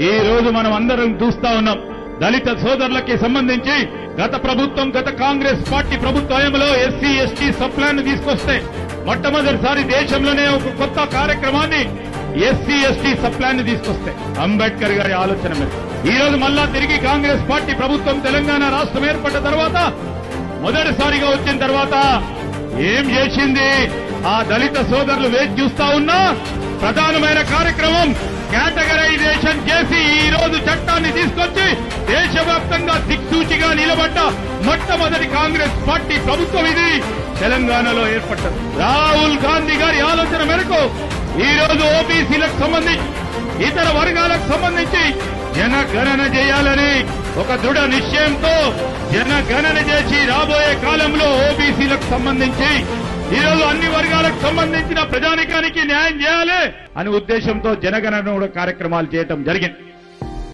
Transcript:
ఈ రోజు మనం అందరం చూస్తా ఉన్నాం. దళిత సోదరులకి సంబంధించి గత ప్రభుత్వం, గత కాంగ్రెస్ పార్టీ ప్రభుత్వంలో ఎస్సీ ఎస్టీ సబ్ ప్లాన్ తీసుకొస్తే మొట్టమొదటిసారి దేశంలోనే ఒక కొత్త కార్యక్రమాన్ని ఎస్సీ ఎస్టీ సబ్ ప్లాన్ తీసుకొస్తే అంబేద్కర్ గారి ఆలోచన మేరకు ఈ రోజు మళ్ళా తిరిగి కాంగ్రెస్ పార్టీ ప్రభుత్వం తెలంగాణ రాష్ట్రం ఏర్పడ్డ తర్వాత మొదటిసారిగా వచ్చిన తర్వాత ఏం చేసింది? ఆ దళిత సోదరులు వేచి చూస్తా ఉన్నా ప్రధానమైన కార్యక్రమం కేటగరైజేషన్ చేసి ఈ రోజు చట్టాన్ని తీసుకొచ్చి దేశవ్యాప్తంగా దిక్సూచిగా నిలబడ్డ మొట్టమొదటి కాంగ్రెస్ పార్టీ ప్రభుత్వం ఇది తెలంగాణలో ఏర్పడ్డది. రాహుల్ గాంధీ గారి ఆలోచన మేరకు ఈ రోజు ఓబీసీలకు సంబంధించి, ఇతర వర్గాలకు సంబంధించి జనగణన చేయాలని ఒక దృఢ నిశ్చయంతో జనగణన చేసి రాబోయే కాలంలో ఓబీసీలకు సంబంధించి ఈరోజు అన్ని వర్గాలకు సంబంధించిన ప్రజానికానికి న్యాయం చేయాలి అనే ఉద్దేశంతో జనగణన కార్యక్రమాలు చేయటం జరిగింది.